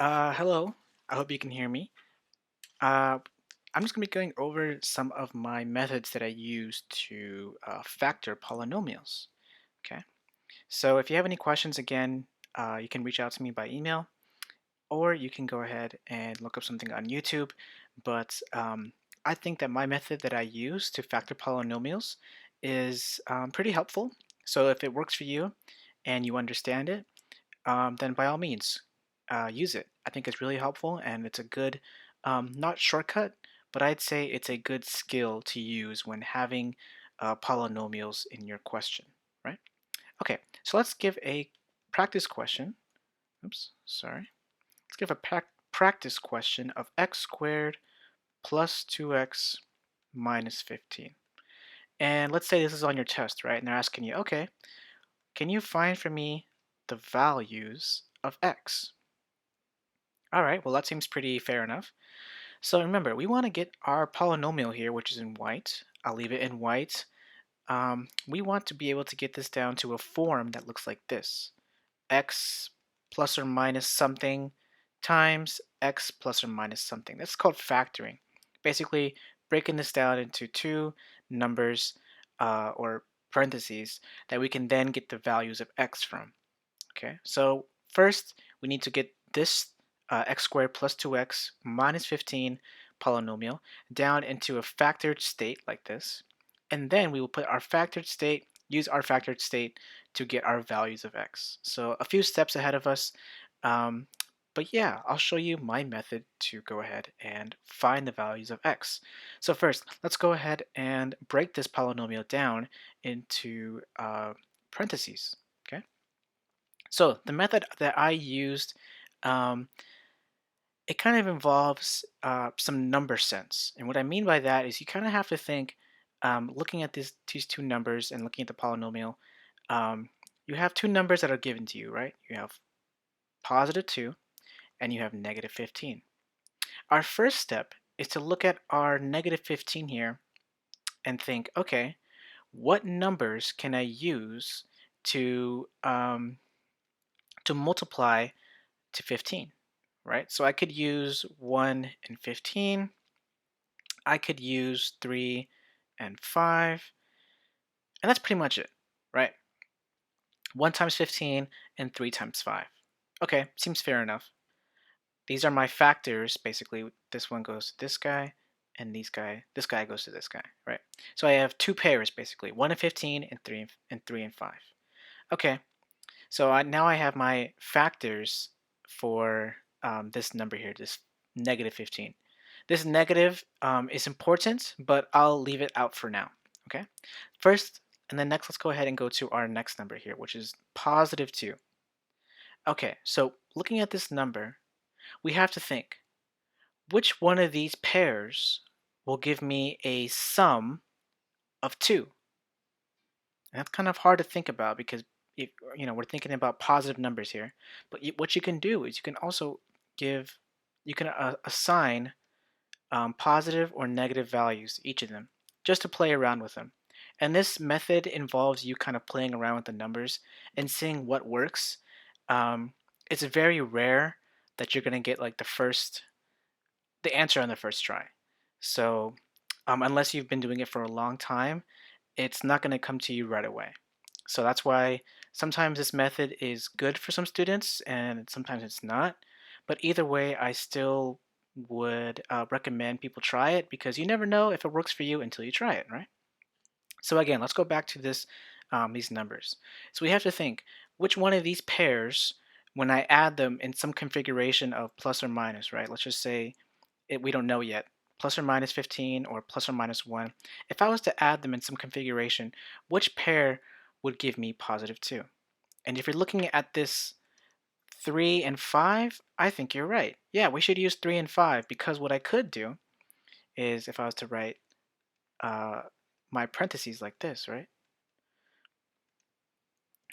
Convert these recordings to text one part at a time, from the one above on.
Hello. I hope you can hear me. Uh, I'm just going to be going over some of my methods that I use to factor polynomials. Okay. So if you have any questions, again, you can reach out to me by email, or you can go ahead and look up something on YouTube. But I think that my method that I use to factor polynomials is pretty helpful. So if it works for you and you understand it, then by all means, use it. I think it's really helpful and it's a good, not shortcut, but I'd say it's a good skill to use when having polynomials in your question, right? Okay, so let's give a practice question. Oops, sorry. Let's give a practice question of x squared plus 2x minus 15. And let's say this is on your test, right? And they're asking you, okay, can you find for me the values of x? All right, well, that seems pretty fair enough. So remember, we want to get our polynomial here, which is in white. I'll leave it in white. We want to be able to get this down to a form that looks like this. X plus or minus something times x plus or minus something. That's called factoring. Basically, breaking this down into two numbers or parentheses that we can then get the values of x from. Okay, so first we need to get this x squared plus 2x minus 15 polynomial down into a factored state like this. And then we will put our factored state, use our factored state to get our values of x. So a few steps ahead of us. Um, but yeah, I'll show you my method to go ahead and find the values of x. So first, let's go ahead and break this polynomial down into parentheses. Okay. So the method that I used, um, it kind of involves some number sense. And what I mean by that is you kind of have to think, looking at these two numbers and looking at the polynomial, you have two numbers that are given to you, right? You have positive 2 and you have negative 15. Our first step is to look at our negative 15 here and think, okay, what numbers can I use to multiply to 15? Right? So I could use 1 and 15. I could use 3 and 5. And that's pretty much it, right? 1 times 15 and 3 times 5. Okay, seems fair enough. These are my factors, basically. This one goes to this guy, and this guy goes to this guy, right? So I have two pairs, basically, 1 and 15 and 3 and 5. Okay, so now I have my factors for this number here, this negative 15. This negative is important, but I'll leave it out for now. Okay. First, and then next, let's go ahead and go to our next number here, which is positive 2. Okay, so looking at this number, we have to think, which one of these pairs will give me a sum of 2? And that's kind of hard to think about because we're thinking about positive numbers here. But what you can do is you can also assign positive or negative values to each of them, just to play around with them. And this method involves you kind of playing around with the numbers and seeing what works. It's very rare that you're going to get like the answer on the first try. So unless you've been doing it for a long time, it's not going to come to you right away. So that's why sometimes this method is good for some students and sometimes it's not. But either way, I still would recommend people try it because you never know if it works for you until you try it, right? So again, let's go back to these numbers. So we have to think which one of these pairs, when I add them in some configuration of plus or minus, right? Let's just say we don't know yet, plus or minus 15 or plus or minus 1. If I was to add them in some configuration, which pair would give me positive 2? And if you're looking at this 3 and 5, I think you're right. Yeah, we should use 3 and 5 because what I could do is if I was to write uh, my parentheses like this, right?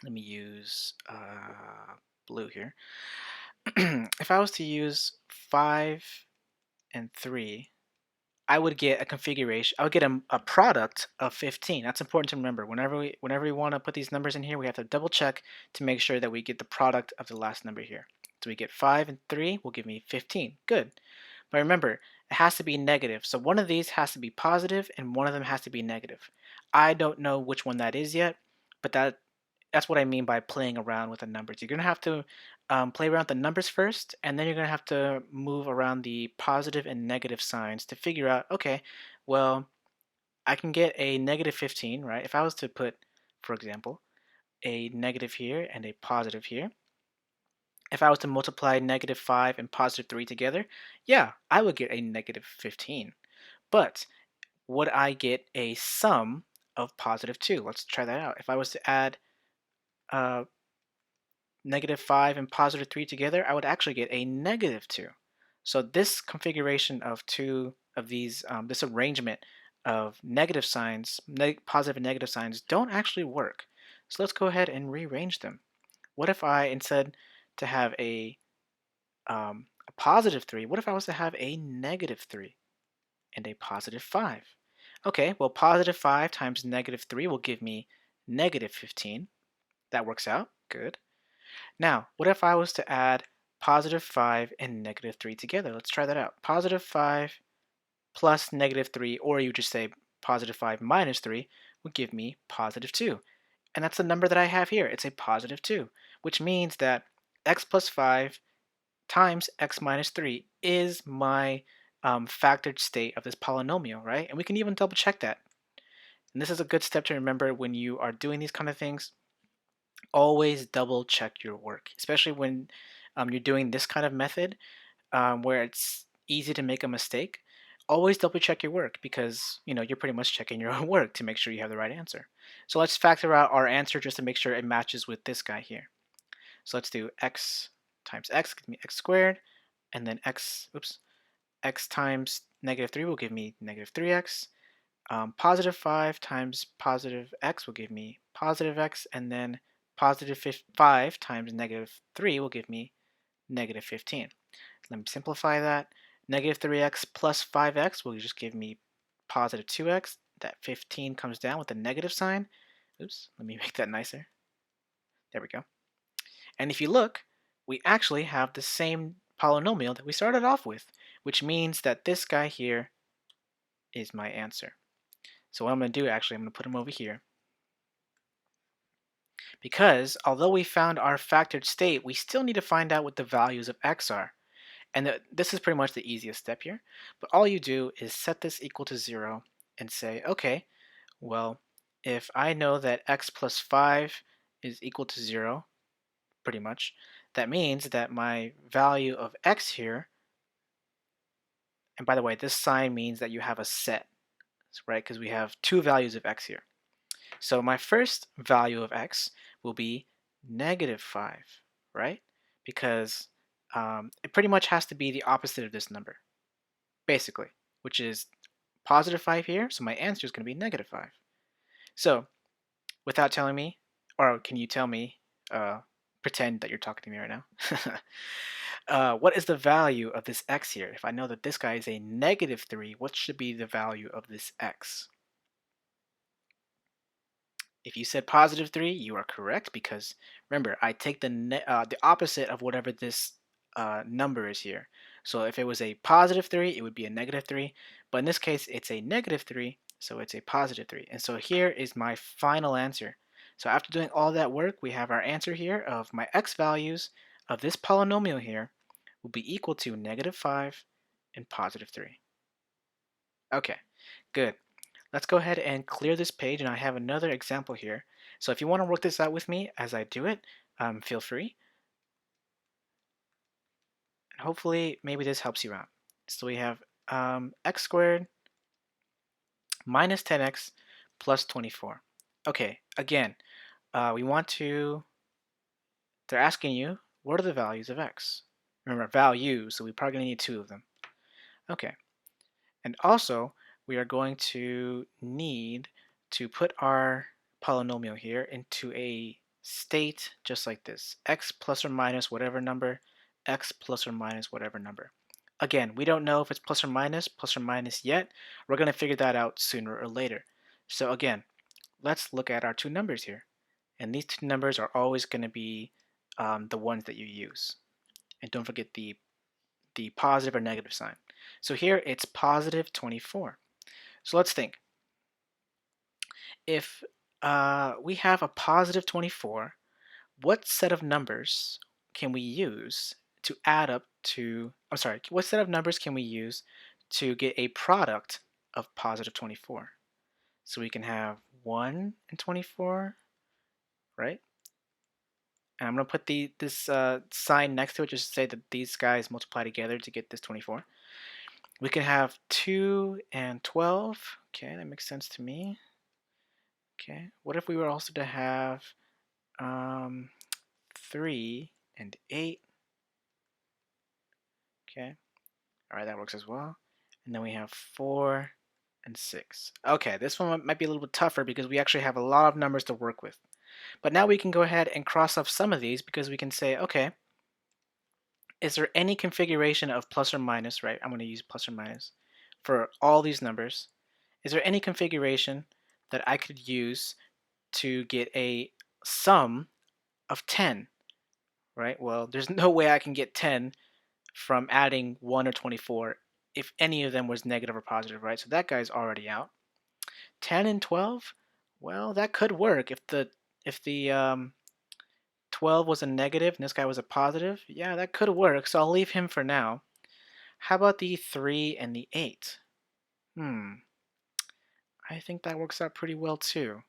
Let me use blue here. If I was to use 5 and 3, I would get a configuration. I would get a product of 15. That's important to remember. Whenever we want to put these numbers in here, we have to double check to make sure that we get the product of the last number here. So we get 5 and 3 will give me 15. Good. But remember, it has to be negative. So one of these has to be positive and one of them has to be negative. I don't know which one that is yet, but that's what I mean by playing around with the numbers. You're going to have to play around with the numbers first, and then you're going to have to move around the positive and negative signs to figure out, okay, well, I can get a negative 15, right? If I was to put, for example, a negative here and a positive here, if I was to multiply negative 5 and positive 3 together, yeah, I would get a negative 15. But would I get a sum of positive 2? Let's try that out. If I was to add uh, negative 5 and positive 3 together, I would actually get a negative 2. So this configuration of two of these, this arrangement of negative signs, positive and negative signs, don't actually work. So let's go ahead and rearrange them. What if I, instead to have a positive 3, what if I was to have a negative 3 and a positive 5? Okay, well, positive 5 times negative 3 will give me negative 15. That works out. Good. Now, what if I was to add positive 5 and negative 3 together? Let's try that out. Positive 5 plus negative 3, or you just say positive 5 minus 3, would give me positive 2. And that's the number that I have here. It's a positive 2, which means that x plus 5 times x minus 3 is my factored state of this polynomial, right? And we can even double check that. And this is a good step to remember when you are doing these kind of things. Always double check your work, especially when you're doing this kind of method where it's easy to make a mistake. Always double check your work because you're pretty much checking your own work to make sure you have the right answer. So let's factor out our answer just to make sure it matches with this guy here. So let's do x times x gives me x squared, and then x times negative 3 will give me negative 3x. Positive 5 times positive x will give me positive x, and then positive 5 times negative 3 will give me negative 15. Let me simplify that. Negative 3x plus 5x will just give me positive 2x. That 15 comes down with a negative sign. Oops, let me make that nicer. There we go. And if you look, we actually have the same polynomial that we started off with, which means that this guy here is my answer. So what I'm going to do, actually, I'm going to put him over here. Because although we found our factored state, we still need to find out what the values of x are. And this is pretty much the easiest step here. But all you do is set this equal to 0 and say, okay, well, if I know that x plus 5 is equal to 0, pretty much, that means that my value of x here, and by the way, this sign means that you have a set, right? Because we have two values of x here. So my first value of x will be negative 5, right? Because it pretty much has to be the opposite of this number, basically, which is positive 5 here, so my answer is going to be negative 5. So without telling me, or can you tell me, pretend that you're talking to me right now, what is the value of this x here? If I know that this guy is a negative 3, what should be the value of this x? If you said positive 3, you are correct because remember, I take the opposite of whatever this number is here. So if it was a positive 3, it would be a negative 3. But in this case, it's a negative 3, so it's a positive 3. And so here is my final answer. So after doing all that work, we have our answer here of my x values of this polynomial here will be equal to negative 5 and positive 3. Okay, good. Let's go ahead and clear this page, and I have another example here. So if you want to work this out with me as I do it, feel free. And hopefully, maybe this helps you out. So we have x squared minus 10x plus 24. Okay, again, we want to, they're asking you, what are the values of x? Remember, values, so we probably going to need two of them. Okay, and also, we are going to need to put our polynomial here into a state just like this. X plus or minus whatever number, x plus or minus whatever number. Again, we don't know if it's plus or minus yet. We're going to figure that out sooner or later. So again, let's look at our two numbers here. And these two numbers are always going to be the ones that you use. And don't forget the positive or negative sign. So here it's positive 24. So let's think. If we have a positive 24, what set of numbers can we use to add up to, I'm sorry, what set of numbers can we use to get a product of positive 24? So we can have 1 and 24, right? And I'm going to put this sign next to it just to say that these guys multiply together to get this 24. We can have 2 and 12. Okay, that makes sense to me. Okay, what if we were also to have 3 and 8? Okay, all right, that works as well. And then we have 4 and 6. Okay, this one might be a little bit tougher because we actually have a lot of numbers to work with. But now we can go ahead and cross off some of these because we can say, okay, is there any configuration of plus or minus, right? I'm going to use plus or minus for all these numbers. Is there any configuration that I could use to get a sum of 10, right? Well, there's no way I can get 10 from adding 1 or 24 if any of them was negative or positive, right? So that guy's already out. 10 and 12, well, that could work if the 12 was a negative and this guy was a positive. Yeah, that could work, so I'll leave him for now. How about the 3 and the 8? I think that works out pretty well too.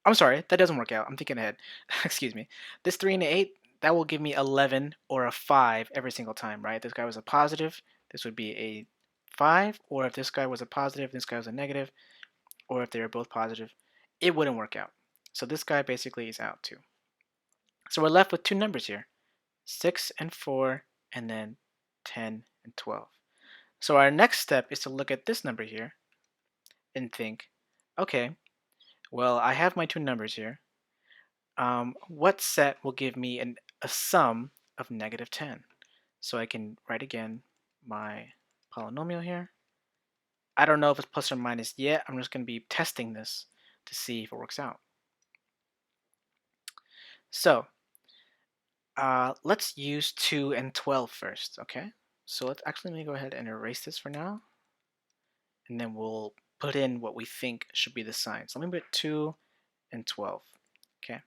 I'm sorry, that doesn't work out. I'm thinking ahead. Excuse me. This 3 and the 8, that will give me 11 or a 5 every single time, right? If this guy was a positive, this would be a 5, or if this guy was a positive, this guy was a negative, or if they were both positive, it wouldn't work out. So this guy basically is out too. So we're left with two numbers here, 6 and 4, and then 10 and 12. So our next step is to look at this number here and think, okay, well, I have my two numbers here. What set will give me a sum of negative 10? So I can write again my polynomial here. I don't know if it's plus or minus yet. I'm just going to be testing this to see if it works out. So let's use 2 and 12 first, okay? So let's actually let me go ahead and erase this for now. And then we'll put in what we think should be the sign. So let me put 2 and 12, okay?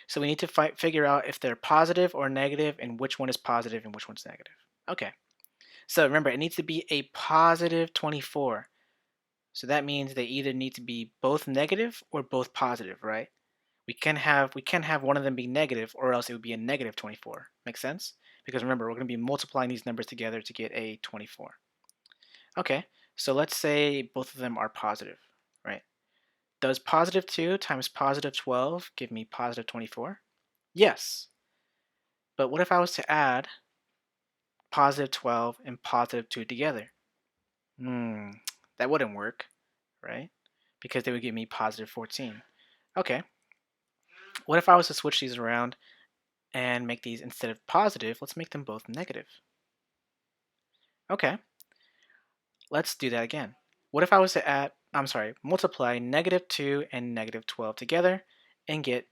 So we need to figure out if they're positive or negative and which one is positive and which one's negative. Okay, so remember it needs to be a positive 24. So that means they either need to be both negative or both positive, right? We can't have one of them be negative or else it would be a negative 24. Make sense? Because remember, we're going to be multiplying these numbers together to get a 24. Okay, so let's say both of them are positive, right? Does positive 2 times positive 12 give me positive 24? Yes. But what if I was to add positive 12 and positive 2 together? That wouldn't work, right? Because they would give me positive 14. Okay. What if I was to switch these around and make these, instead of positive, let's make them both negative. Okay. Let's do that again. What if I was to multiply negative 2 and negative 12 together and get,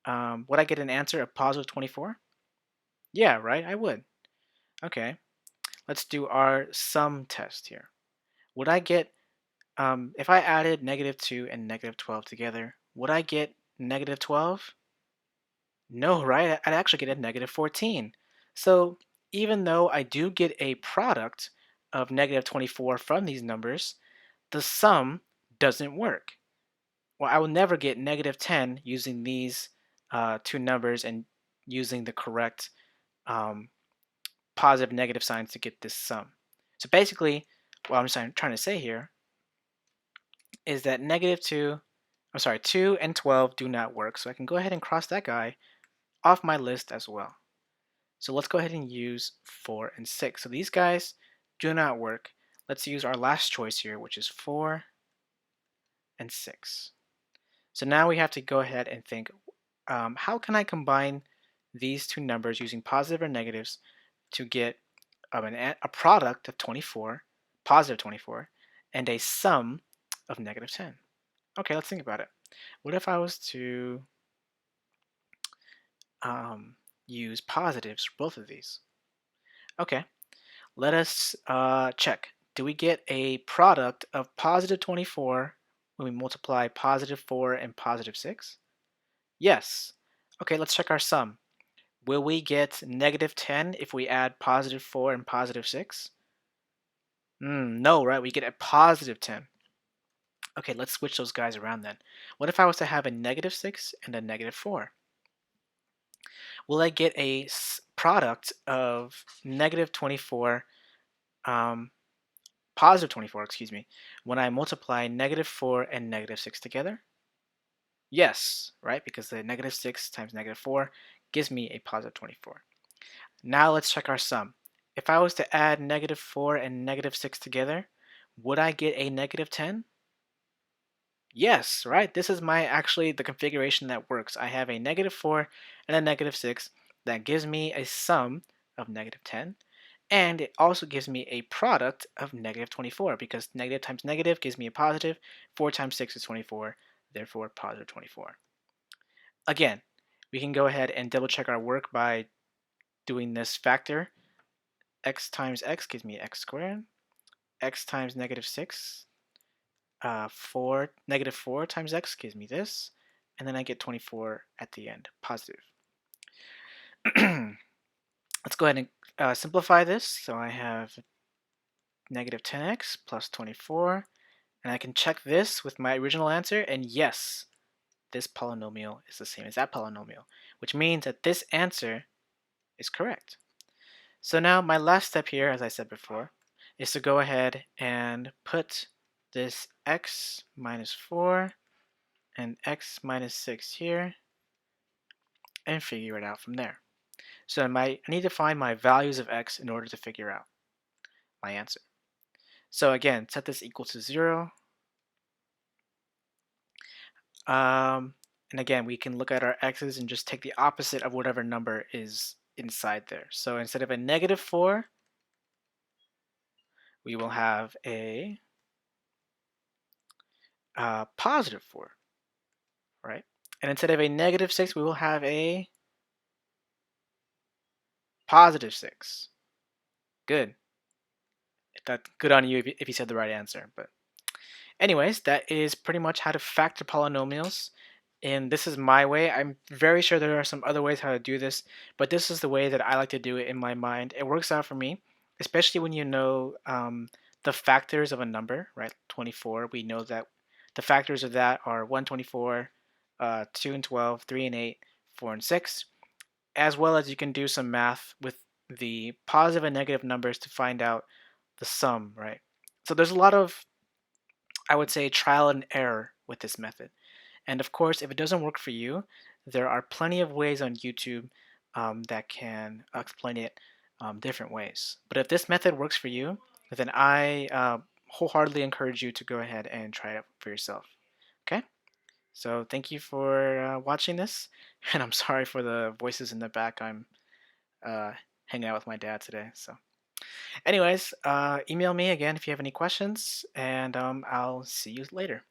would I get an answer of positive 24? Yeah, right, I would. Okay, let's do our sum test here. Would I get, if I added negative 2 and negative 12 together, would I get negative 12? No, right? I'd actually get a negative 14. So even though I do get a product of negative 24 from these numbers, the sum doesn't work. Well, I will never get negative 10 using these two numbers and using the correct positive negative signs to get this sum. So basically, what I'm trying to say here is that 2 and 12 do not work. So I can go ahead and cross that guy off my list as well. So let's go ahead and use 4 and 6. So these guys do not work. Let's use our last choice here, which is 4 and 6. So now we have to go ahead and think, how can I combine these two numbers using positive or negatives to get a product of 24, positive 24, and a sum of negative 10? Okay, let's think about it. What if I was to use positives for both of these. Okay, let us check. Do we get a product of positive 24 when we multiply positive 4 and positive 6? Yes. Okay, let's check our sum. Will we get negative 10 if we add positive 4 and positive 6? No, right? We get a positive 10. Okay, let's switch those guys around then. What if I was to have a negative 6 and a negative 4? Will I get a product of negative 24, positive 24, excuse me, when I multiply negative 4 and negative 6 together? Yes, right? Because the negative 6 times negative 4 gives me a positive 24. Now let's check our sum. If I was to add negative 4 and negative 6 together, would I get a negative 10? Yes, right? This is actually the configuration that works. I have a negative 4 and a negative 6 that gives me a sum of negative 10. And it also gives me a product of negative 24 because negative times negative gives me a positive. 4 times 6 is 24, therefore positive 24. Again, we can go ahead and double check our work by doing this factor. X times x gives me x squared. X times negative 6, negative 4 times x gives me this. And then I get 24 at the end, positive. Let's go ahead and simplify this. So I have negative 10x plus 24. And I can check this with my original answer. And yes, this polynomial is the same as that polynomial, which means that this answer is correct. So now my last step here, as I said before, is to go ahead and put this x minus 4 and x minus 6 here and figure it out from there. So I need to find my values of x in order to figure out my answer. So again, set this equal to 0. And again, we can look at our x's and just take the opposite of whatever number is inside there. So instead of a negative 4, we will have a positive 4, right? And instead of a negative 6, we will have a positive 6. Good. That's good on you if you said the right answer. But anyways, that is pretty much how to factor polynomials. And this is my way. I'm very sure there are some other ways how to do this, but this is the way that I like to do it in my mind. It works out for me, especially when you know the factors of a number, right? 24, we know that the factors of that are 124, 2 and 12, 3 and 8, 4 and 6, as well as you can do some math with the positive and negative numbers to find out the sum, right? So there's a lot of, I would say, trial and error with this method. And of course, if it doesn't work for you, there are plenty of ways on YouTube that can explain it different ways. But if this method works for you, then I wholeheartedly encourage you to go ahead and try it for yourself. Okay? So thank you for watching this, and I'm sorry for the voices in the back. I'm hanging out with my dad today. So anyways, email me again if you have any questions, and I'll see you later.